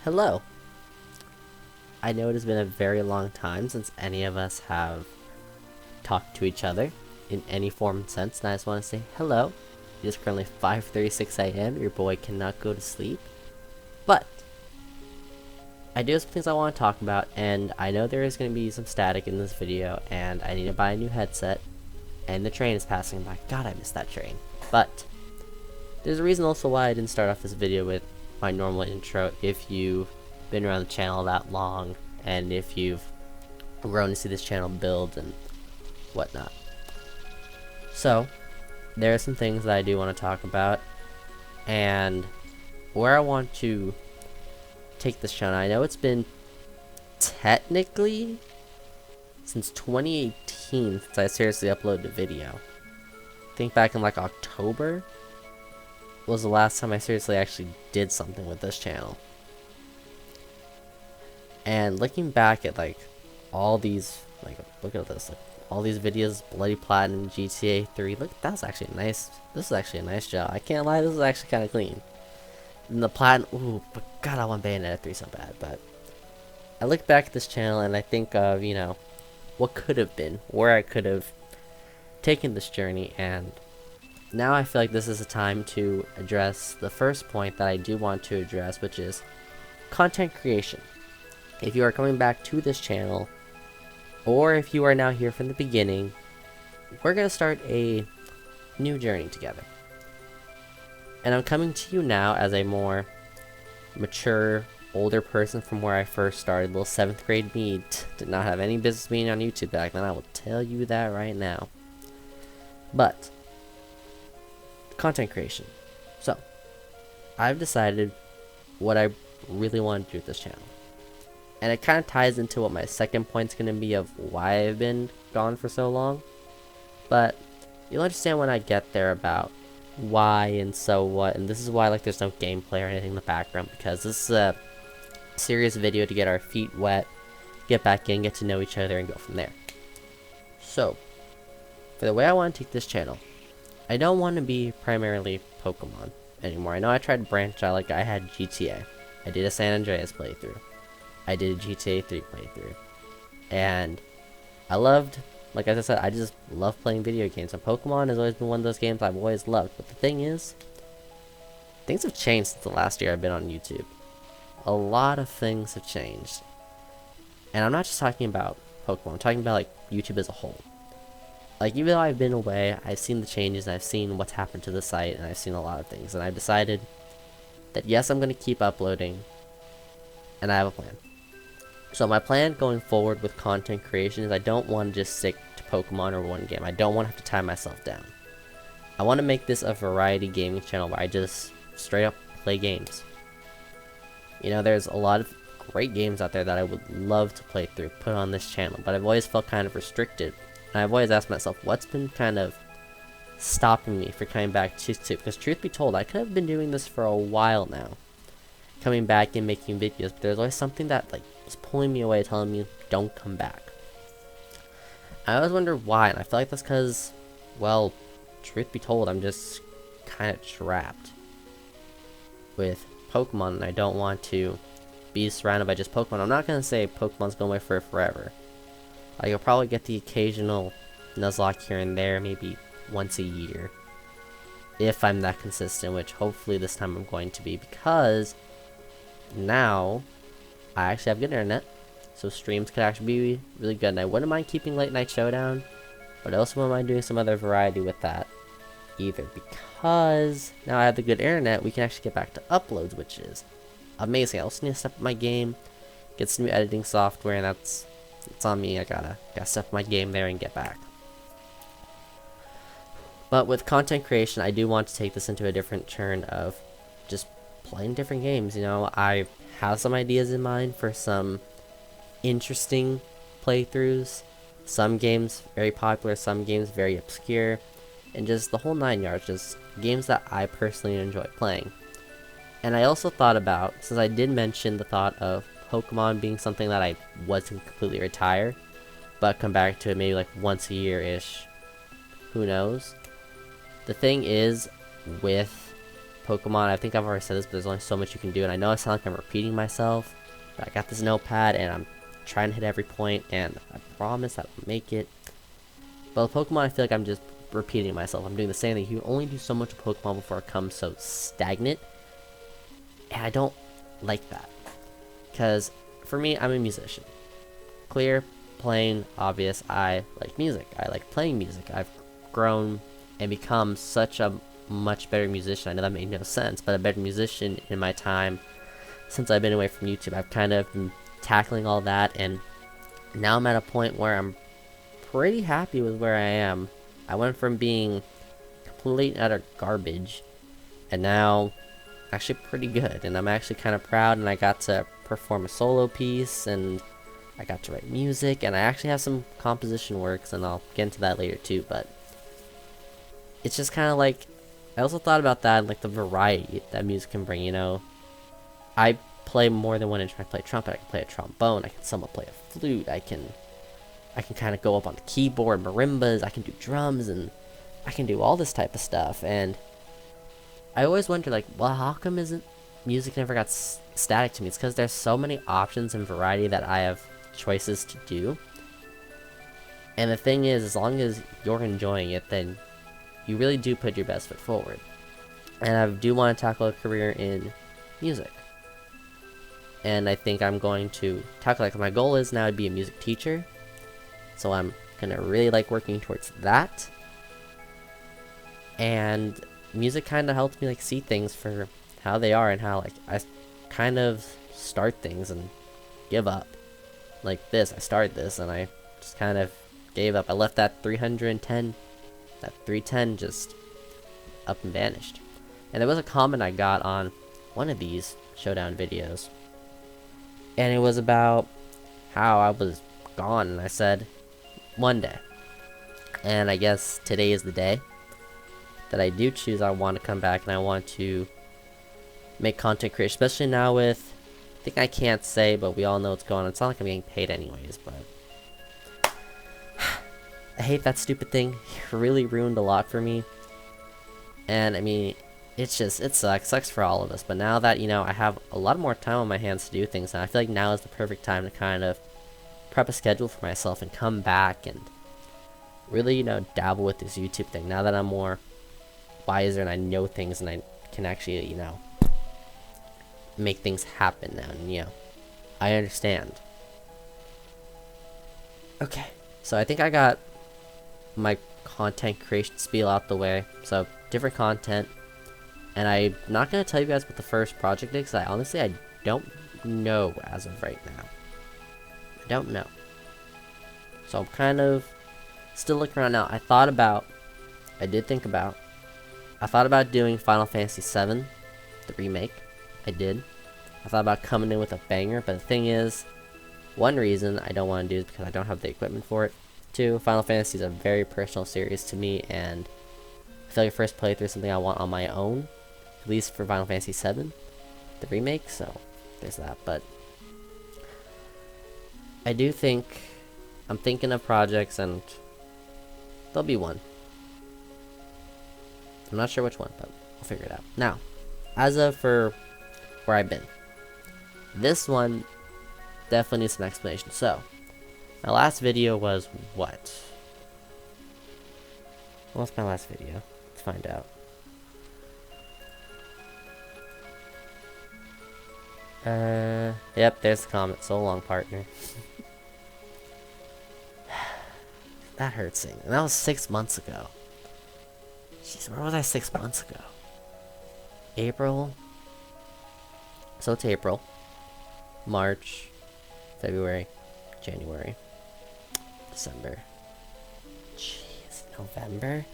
Hello. I know it has been a very long time since any of us have talked to each other in any form and sense, and I just want to say hello. It is currently 5:36 a.m. Your boy cannot go to sleep, but I do have some things I want to talk about, and I know there is going to be some static in this video, and I need to buy a new headset, and the train is passing by. God, I missed that train. But there's a reason also why I didn't start off this video with my normal intro. If you've been around the channel that long, and if you've grown to see this channel build and whatnot. So, there are some things that I do want to talk about, and where I want to take this channel. I know it's been technically since 2018 since I seriously uploaded a video. I think back in like October was the last time I seriously actually did something with this channel. And looking back at like all these, like, look at this, like all these videos, Bloody Platinum, GTA 3, look, that's actually nice. This is actually a nice job. I can't lie, this is actually kind of clean. And the Platinum, ooh, but God, I want Bayonetta 3 so bad. But I look back at this channel and I think of, you know, what could have been, where I could have taken this journey, and now I feel like this is a time to address the first point that I do want to address, which is content creation. If you are coming back to this channel, or if you are now here from the beginning, we're going to start a new journey together. And I'm coming to you now as a more mature, older person from where I first started. Little 7th grade me did not have any business being on YouTube back then, I will tell you that right now. But content creation. So, I've decided what I really want to do with this channel. And it kind of ties into what my second point's going to be of why I've been gone for so long. But you'll understand when I get there about why and so what. And this is why, like, there's no gameplay or anything in the background, because this is a serious video to get our feet wet, get back in, get to know each other, and go from there. So, for the way I want to take this channel, I don't want to be primarily Pokemon anymore. I know I tried to branch out, like I had GTA. I did a San Andreas playthrough. I did a GTA 3 playthrough. And I loved, like as I said, I just love playing video games. And Pokemon has always been one of those games I've always loved. But the thing is, things have changed since the last year I've been on YouTube. A lot of things have changed. And I'm not just talking about Pokemon, I'm talking about like YouTube as a whole. Like, even though I've been away, I've seen the changes, and I've seen what's happened to the site, and I've seen a lot of things. And I've decided that yes, I'm going to keep uploading, and I have a plan. So my plan going forward with content creation is I don't want to just stick to Pokemon or one game. I don't want to have to tie myself down. I want to make this a variety gaming channel where I just straight up play games. You know, there's a lot of great games out there that I would love to play through, put on this channel, but I've always felt kind of restricted. And I've always asked myself, what's been kind of stopping me for coming back to YouTube? Because truth be told, I could have been doing this for a while now, coming back and making videos, but there's always something that like is pulling me away, telling me don't come back. I always wonder why, and I feel like that's because, well, truth be told, I'm just kind of trapped with Pokemon, and I don't want to be surrounded by just Pokemon. I'm not going to say Pokemon's going away for forever. Like, you'll probably get the occasional Nuzlocke here and there, maybe once a year, if I'm that consistent, which hopefully this time I'm going to be, because now I actually have good internet, so streams could actually be really good, and I wouldn't mind keeping Late Night Showdown, but I also wouldn't mind doing some other variety with that either, because now I have the good internet, we can actually get back to uploads, which is amazing. I also need to step up my game, get some new editing software, and it's on me. I gotta step up my game there and get back. But with content creation, I do want to take this into a different turn of just playing different games. You know, I have some ideas in mind for some interesting playthroughs. Some games very popular, some games very obscure, and just the whole 9 yards, just games that I personally enjoy playing. And I also thought about, since I did mention the thought of Pokemon being something that I wasn't completely retire, but come back to it maybe like once a year-ish, who knows. The thing is, with Pokemon. I think I've already said this, but there's only so much you can do, and I know I sound like I'm repeating myself, but I got this notepad, and I'm trying to hit every point, and I promise I'll make it. But with Pokemon, I feel like I'm just repeating myself. I'm doing the same thing. You only do so much with Pokemon before it becomes so stagnant, and I don't like that. Because, for me, I'm a musician. Clear, plain, obvious, I like music. I like playing music. I've grown and become such a much better musician. I know that made no sense, but a better musician in my time since I've been away from YouTube. I've kind of been tackling all that, and now I'm at a point where I'm pretty happy with where I am. I went from being complete and utter garbage, and now actually pretty good, and I'm actually kind of proud, and I got to perform a solo piece, and I got to write music, and I actually have some composition works, and I'll get into that later too, but it's just kind of like, I also thought about that, like the variety that music can bring, you know. I play more than one instrument. I play trumpet, I can play a trombone, I can somewhat play a flute, I can kind of go up on the keyboard, marimbas, I can do drums, and I can do all this type of stuff, and I always wonder, like, well, how come music never got static to me? It's because there's so many options and variety that I have choices to do, and the thing is, as long as you're enjoying it, then you really do put your best foot forward. And I do want to tackle a career in music, and I think I'm going to tackle, like, my goal is now to be a music teacher, so I'm gonna really like working towards that. And music kind of helps me like see things for how they are, and how like I kind of start things and give up. Like this, I started this and I just kind of gave up. I left that 310, that 310 just up and vanished. And there was a comment I got on one of these showdown videos, and it was about how I was gone, and I said one day, and I guess today is the day that I do choose. I want to come back and I want to make content creation, especially now with, I think I can't say, but we all know what's going on. It's not like I'm getting paid anyways, but I hate that stupid thing. It really ruined a lot for me, and I mean, it's just, it sucks for all of us. But now that, you know, I have a lot more time on my hands to do things, and I feel like now is the perfect time to kind of prep a schedule for myself and come back and really, you know, dabble with this YouTube thing. Now that I'm more wiser and I know things and I can actually, you know, make things happen now, and, you know, I understand. Okay, so I think I got my content creation spiel out the way. So, different content, and I'm not going to tell you guys what the first project is, because I don't know as of right now. I don't know. So I'm kind of still looking around now. I thought about doing Final Fantasy VII, the remake. I did. I thought about coming in with a banger, but the thing is, one reason I don't want to do is because I don't have the equipment for it. Two, Final Fantasy is a very personal series to me, and I feel like a first playthrough is something I want on my own, at least for Final Fantasy VII, the remake, so there's that. But I do think, I'm thinking of projects, and there'll be one. I'm not sure which one, but we'll figure it out. Now, as of for where I've been, this one definitely needs some explanation. So, my last video was what? What's my last video? Let's find out. Yep, there's the comment. So long, partner. That hurts seeing. And that was 6 months ago. Jeez, where was I 6 months ago? April? So it's April. March. February. January. December. Jeez, November?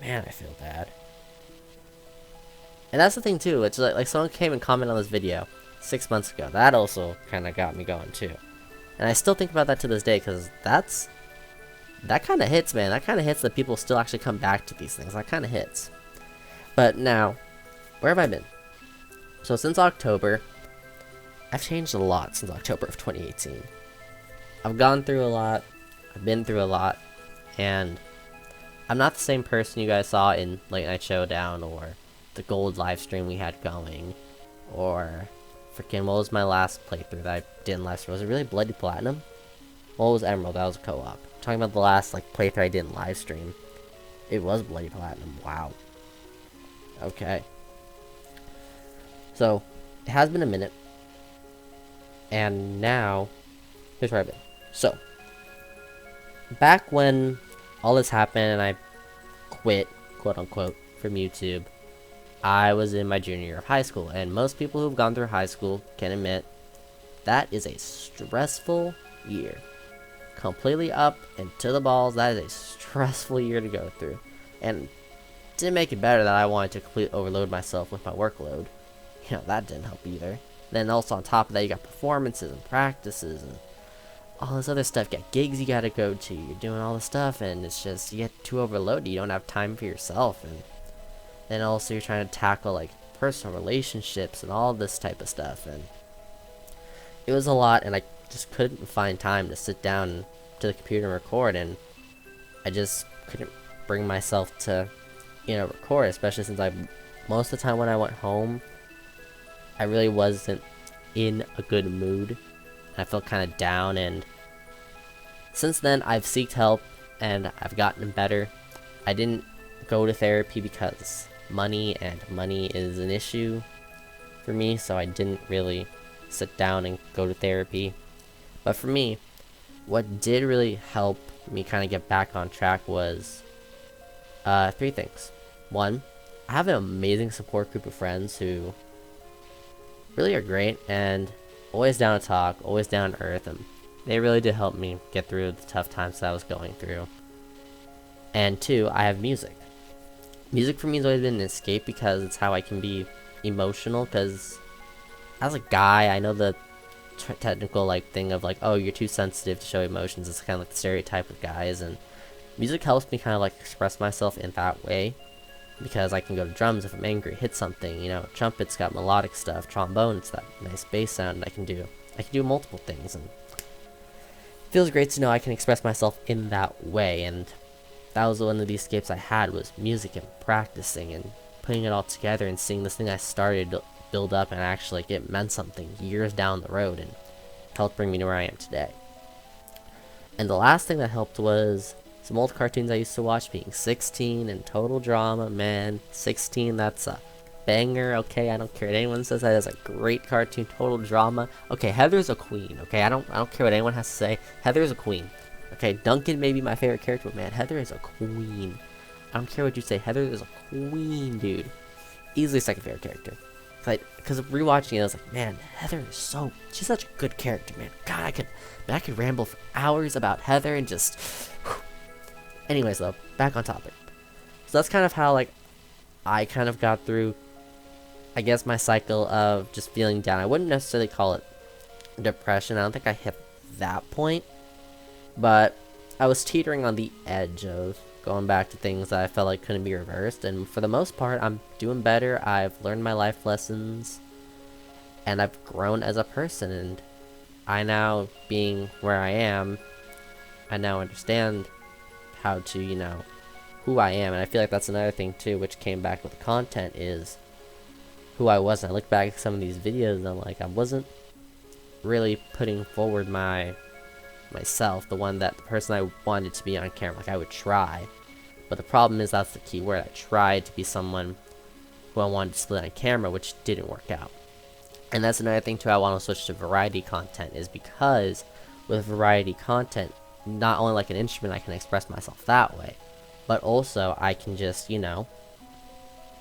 Man, I feel bad. And that's the thing too, it's like someone came and commented on this video 6 months ago. That also kind of got me going too. And I still think about that to this day, because that kind of hits, man. That kind of hits that people still actually come back to these things. That kind of hits. But now, where have I been? So since October, I've changed a lot since October of 2018. I've gone through a lot, I've been through a lot, and I'm not the same person you guys saw in Late Night Showdown or the gold live stream we had going, or freaking what was my last playthrough that I didn't live stream? Was it really Bloody Platinum? What was Emerald? That was a co-op. Talking about the last like playthrough I didn't live stream. It was Bloody Platinum. Wow. Okay. So it has been a minute, and now here's where I've been. So back when all this happened and I quit, quote unquote, from YouTube, I was in my junior year of high school, and most people who've gone through high school can admit that is a stressful year. Completely up and to the balls, that is a stressful year to go through. And to make it better that I wanted to completely overload myself with my workload. You know, that didn't help either. Then also on top of that, you got performances and practices and all this other stuff. You got gigs you gotta go to, you're doing all this stuff, and it's just, you get too overloaded, you don't have time for yourself. And then also you're trying to tackle like personal relationships and all this type of stuff, and it was a lot, and I just couldn't find time to sit down to the computer and record, and I just couldn't bring myself to, you know, record, especially since most of the time when I went home, I really wasn't in a good mood. I felt kind of down, and since then I've sought help and I've gotten better. I didn't go to therapy because money is an issue for me, so I didn't really sit down and go to therapy. But for me, what did really help me kind of get back on track was 3 things. 1, I have an amazing support group of friends who really are great and always down to talk, always down to earth, and they really did help me get through the tough times that I was going through. And 2, I have music. Music for me has always been an escape because it's how I can be emotional, because as a guy, I know the technical like thing of like, oh, you're too sensitive to show emotions. It's kind of like the stereotype of guys, and music helps me kind of like express myself in that way, because I can go to drums if I'm angry, hit something, you know, trumpet's got melodic stuff, trombone, it's that nice bass sound, and I can do multiple things, and it feels great to know I can express myself in that way. And that was one of the escapes I had, was music and practicing and putting it all together and seeing this thing I started build up and actually like it meant something years down the road and helped bring me to where I am today. And the last thing that helped was some old cartoons I used to watch, being 16 and Total Drama. Man, 16, that's a banger. Okay, I don't care what anyone says, that is a great cartoon. Total Drama. Okay, Heather's a queen. Okay, I don't care what anyone has to say. Heather's a queen. Okay, Duncan may be my favorite character, but man, Heather is a queen. I don't care what you say, Heather is a queen, dude. Easily second favorite character. Because rewatching it, I was like, man, Heather is she's such a good character, man. God, I could ramble for hours about Heather and just, whew. Anyways though, back on topic. So that's kind of how like I kind of got through, I guess, my cycle of just feeling down. I wouldn't necessarily call it depression. I don't think I hit that point, but I was teetering on the edge of going back to things that I felt like couldn't be reversed, and for the most part I'm doing better. I've learned my life lessons and I've grown as a person, and I now, being where I am, I now understand how to, you know, who I am. And I feel like that's another thing too, which came back with the content, is who I was. And I look back at some of these videos and I'm like, I wasn't really putting forward myself, the person I wanted to be on camera. Like, I would try, but the problem is, that's the key word, I tried to be someone who I wanted to split on camera, which didn't work out. And that's another thing too, I want to switch to variety content, is because with variety content, not only like an instrument, I can express myself that way, but also I can just, you know,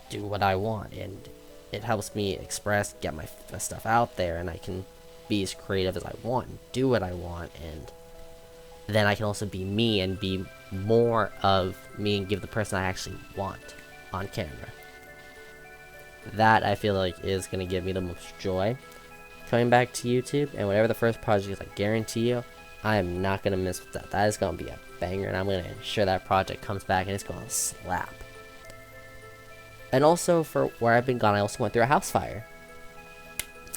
do what I want, and it helps me express, get my stuff out there, and I can be as creative as I want and do what I want, and then I can also be me and be more of me and give the person I actually want on camera. That, I feel like, is going to give me the most joy coming back to YouTube, and whatever the first project is, I guarantee you, I am not going to miss with that. That is going to be a banger, and I'm going to ensure that project comes back and it's going to slap. And also, for where I've been gone, I also went through a house fire.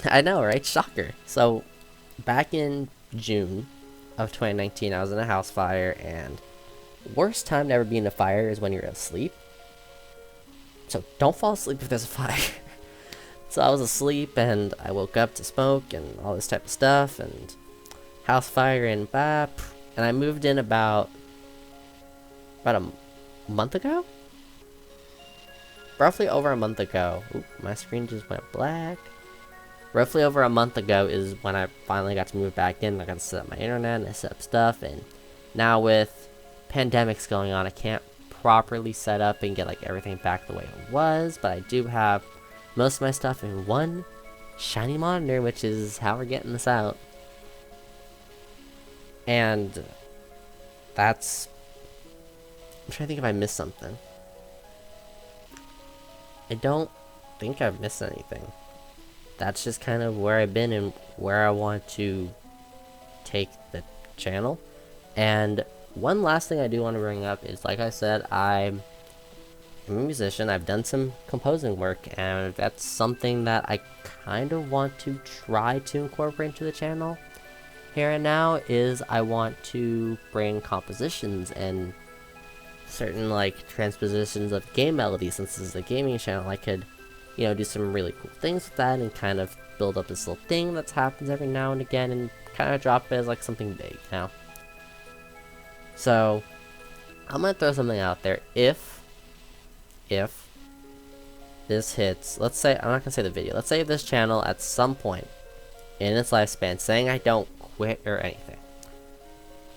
I know, right? Shocker. So, back in June of 2019, I was in a house fire, and Worst time to ever be in a fire is when you're asleep. So don't fall asleep if there's a fire. So I was asleep and I woke up to smoke and all this type of stuff and house fire and bap. And I moved in about a month ago? Roughly over a month ago. Oop, my screen just went black. Roughly over a month ago is when I finally got to move back in. I got to set up my internet and I set up stuff. And now with pandemics going on, I can't properly set up and get like everything back the way it was. But I do have most of my stuff in one shiny monitor, which is how we're getting this out. And that's... I'm trying to think if I missed something. I don't think I've missed anything. That's just kind of where I've been and where I want to take the channel. And one last thing I do want to bring up is, like I said, I'm a musician. I've done some composing work, and that's something that I kind of want to try to incorporate into the channel. Here and now is I want to bring compositions and certain like transpositions of game melodies. Since this is a gaming channel, I could, you know, do some really cool things with that and kind of build up this little thing that happens every now and again and kind of drop it as like something big, you know? So I'm gonna throw something out there. If this hits, let's say, I'm not gonna say the video, let's say this channel at some point in its lifespan, saying I don't quit or anything,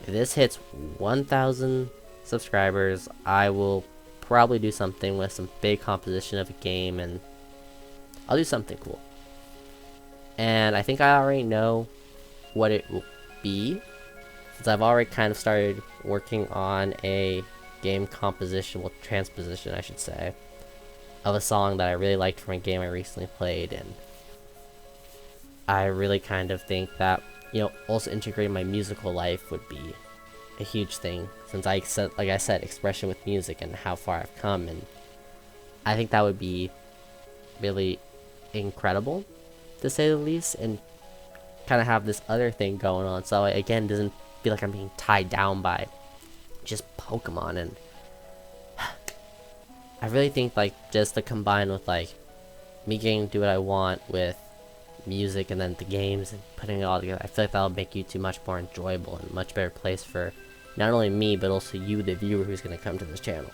if this hits 1,000 subscribers, I will probably do something with some big composition of a game, and I'll do something cool. And I think I already know what it will be, since I've already kind of started working on a game composition, well, transposition I should say, of a song that I really liked from a game I recently played. And I really kind of think that, you know, also integrating my musical life would be a huge thing, since like I said, expression with music and how far I've come, and I think that would be really incredible, to say the least, and kind of have this other thing going on, so again, doesn't feel like I'm being tied down by just Pokemon. And I really think like just to combine with like me getting to do what I want with music and then the games and putting it all together, I feel like that'll make YouTube much more enjoyable and much better place for not only me, but also you, the viewer, who's going to come to this channel.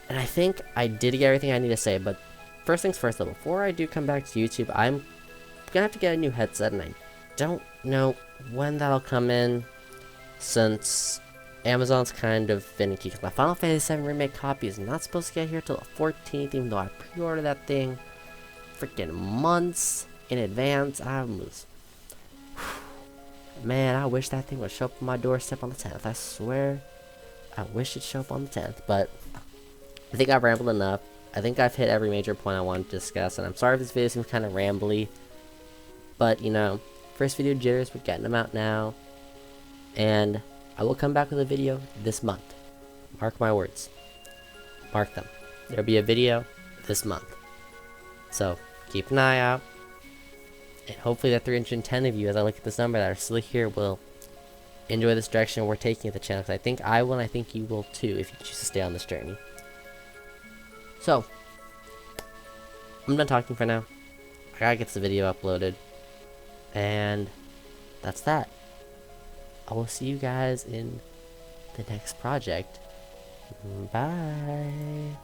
And I think I did get everything I need to say, but first things first though, before I do come back to YouTube, I'm going to have to get a new headset, and I don't know when that'll come in, since Amazon's kind of finicky, because my Final Fantasy VII Remake copy is not supposed to get here till the 14th, even though I pre-ordered that thing freaking months in advance. Man, I wish that thing would show up on my doorstep on the 10th. I swear, I wish it'd show up on the 10th. But I think I've rambled enough. I think I've hit every major point I wanted to discuss, and I'm sorry if this video seems kind of rambly, but you know, first video jitters, we're getting them out now, and I will come back with a video this month. Mark my words. Mark them. There'll be a video this month. So keep an eye out. And hopefully the 310 of you, as I look at this number, that are still here, will enjoy this direction we're taking at the channel. Because I think I will, and I think you will too, if you choose to stay on this journey. So, I'm done talking for now. I gotta get the video uploaded. And that's that. I will see you guys in the next project. Bye.